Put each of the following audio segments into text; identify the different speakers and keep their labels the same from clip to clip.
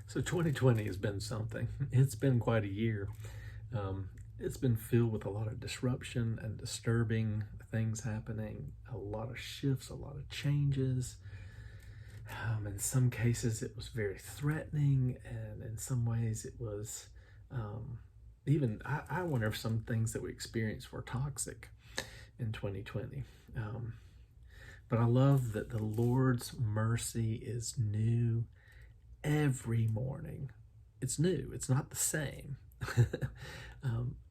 Speaker 1: So 2020 has been something. It's been quite a year. It's been filled with a lot of disruption and disturbing things happening, a lot of shifts, a lot of changes. In some cases, it was very threatening, and in some ways, it was I wonder if some things that we experienced were toxic in 2020. But I love that the Lord's mercy is new every morning. It's new, it's not the same.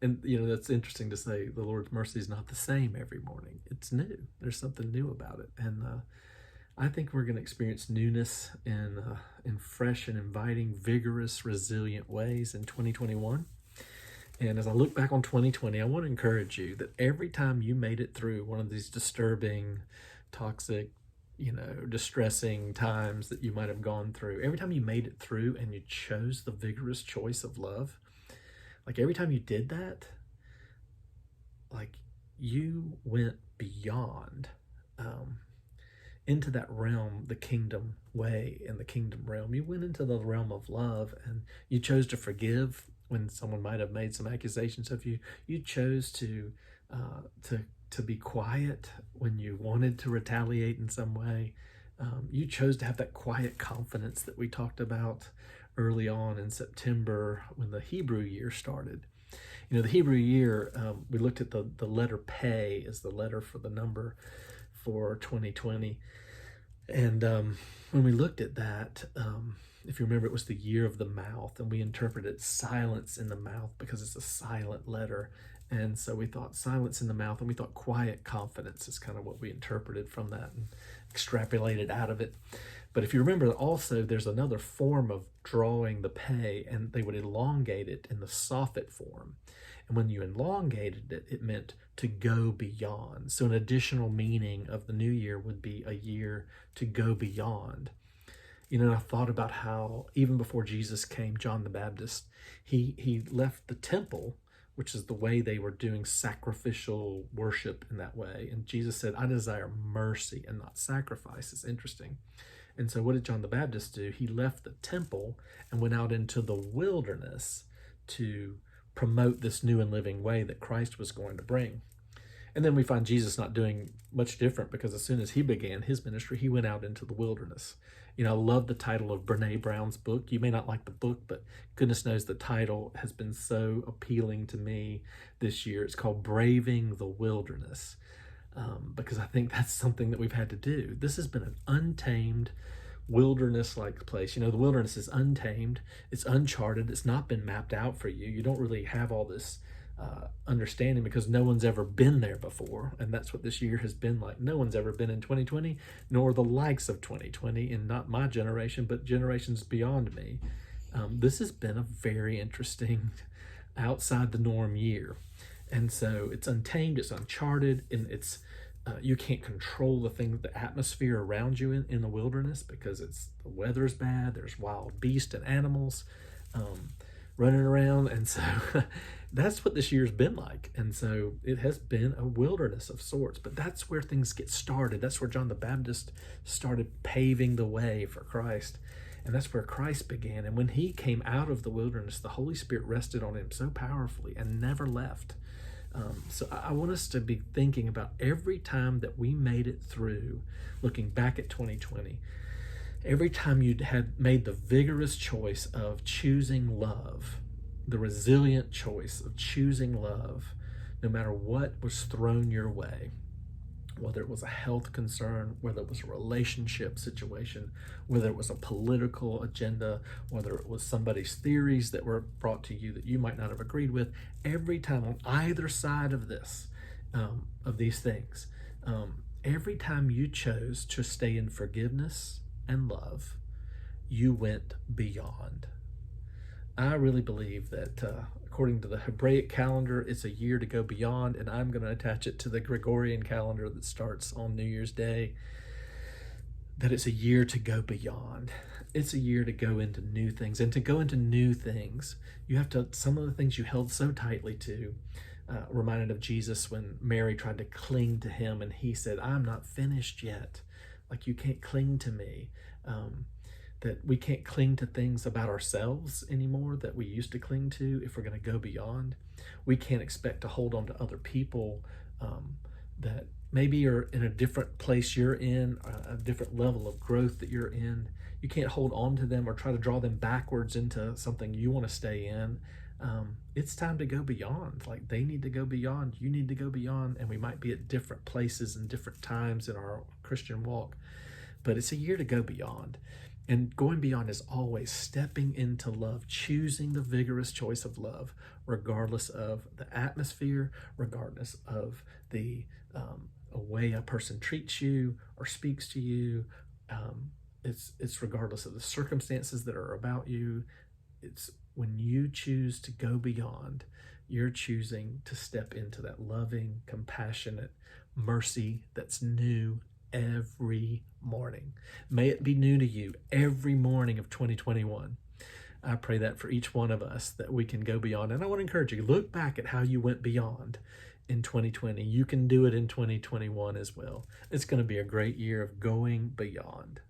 Speaker 1: And that's interesting to say the Lord's mercy is not the same every morning. It's new. There's something new about it. And I think we're going to experience newness in fresh and inviting, vigorous, resilient ways in 2021. And as I look back on 2020, I want to encourage you that every time you made it through one of these disturbing, toxic, distressing times that you might have gone through, every time you made it through and you chose the vigorous choice of love, like every time you did that, like you went beyond into that realm, the kingdom way and the kingdom realm. You went into the realm of love, and you chose to forgive when someone might have made some accusations of you. You chose to be quiet when you wanted to retaliate in some way. You chose to have that quiet confidence that we talked about early on in September when the Hebrew year started. The Hebrew year, we looked at the letter Pei as the letter for the number for 2020. And when we looked at that, if you remember, it was the year of the mouth, and we interpreted silence in the mouth because it's a silent letter. And so we thought silence in the mouth, and we thought quiet confidence is kind of what we interpreted from that and extrapolated out of it. But if you remember, also there's another form of drawing the Pei, and they would elongate it in the soffit form. And when you elongated it, it meant to go beyond. So an additional meaning of the new year would be a year to go beyond. I thought about how even before Jesus came, John the Baptist, he left the temple, which is the way they were doing sacrificial worship in that way. And Jesus said, I desire mercy and not sacrifice. It's interesting. And so what did John the Baptist do? He left the temple and went out into the wilderness to promote this new and living way that Christ was going to bring. And then we find Jesus not doing much different, because as soon as he began his ministry, he went out into the wilderness. I love the title of Brene Brown's book. You may not like the book, but goodness knows the title has been so appealing to me this year. It's called Braving the Wilderness, because I think that's something that we've had to do. This has been an untamed, wilderness-like place. The wilderness is untamed, it's uncharted, it's not been mapped out for you. You don't really have all this understanding because no one's ever been there before, and that's what this year has been like. No one's ever been in 2020, nor the likes of 2020, and not my generation, but generations beyond me. This has been a very interesting, outside the norm year. And so it's untamed, it's uncharted, and it's you can't control the atmosphere around you in the wilderness, because the weather's bad. There's wild beasts and animals running around, and so that's what this year's been like. And so it has been a wilderness of sorts. But that's where things get started. That's where John the Baptist started paving the way for Christ, and that's where Christ began. And when he came out of the wilderness, the Holy Spirit rested on him so powerfully and never left. So I want us to be thinking about every time that we made it through, looking back at 2020, every time you had made the vigorous choice of choosing love, the resilient choice of choosing love, no matter what was thrown your way, whether it was a health concern, whether it was a relationship situation, whether it was a political agenda, whether it was somebody's theories that were brought to you that you might not have agreed with, every time on either side of this, of these things, every time you chose to stay in forgiveness and love, you went beyond. I really believe that according to the Hebraic calendar, it's a year to go beyond, and I'm going to attach it to the Gregorian calendar that starts on New Year's Day, that it's a year to go beyond. It's a year to go into new things, and to go into new things, you have to, some of the things you held so tightly to, reminded of Jesus when Mary tried to cling to him, and he said, I'm not finished yet. Like, you can't cling to me. that we can't cling to things about ourselves anymore that we used to cling to if we're going to go beyond. We can't expect to hold on to other people that maybe are in a different place you're in, a different level of growth that you're in. You can't hold on to them or try to draw them backwards into something you want to stay in. It's time to go beyond. Like, they need to go beyond, you need to go beyond, and we might be at different places and different times in our Christian walk, but it's a year to go beyond. And going beyond is always stepping into love, choosing the vigorous choice of love, regardless of the atmosphere, regardless of the way a person treats you or speaks to you. It's regardless of the circumstances that are about you. It's when you choose to go beyond, you're choosing to step into that loving, compassionate mercy that's new every morning. May it be new to you every morning of 2021. I pray that for each one of us, that we can go beyond. And I want to encourage you, look back at how you went beyond in 2020. You can do it in 2021 as well. It's going to be a great year of going beyond.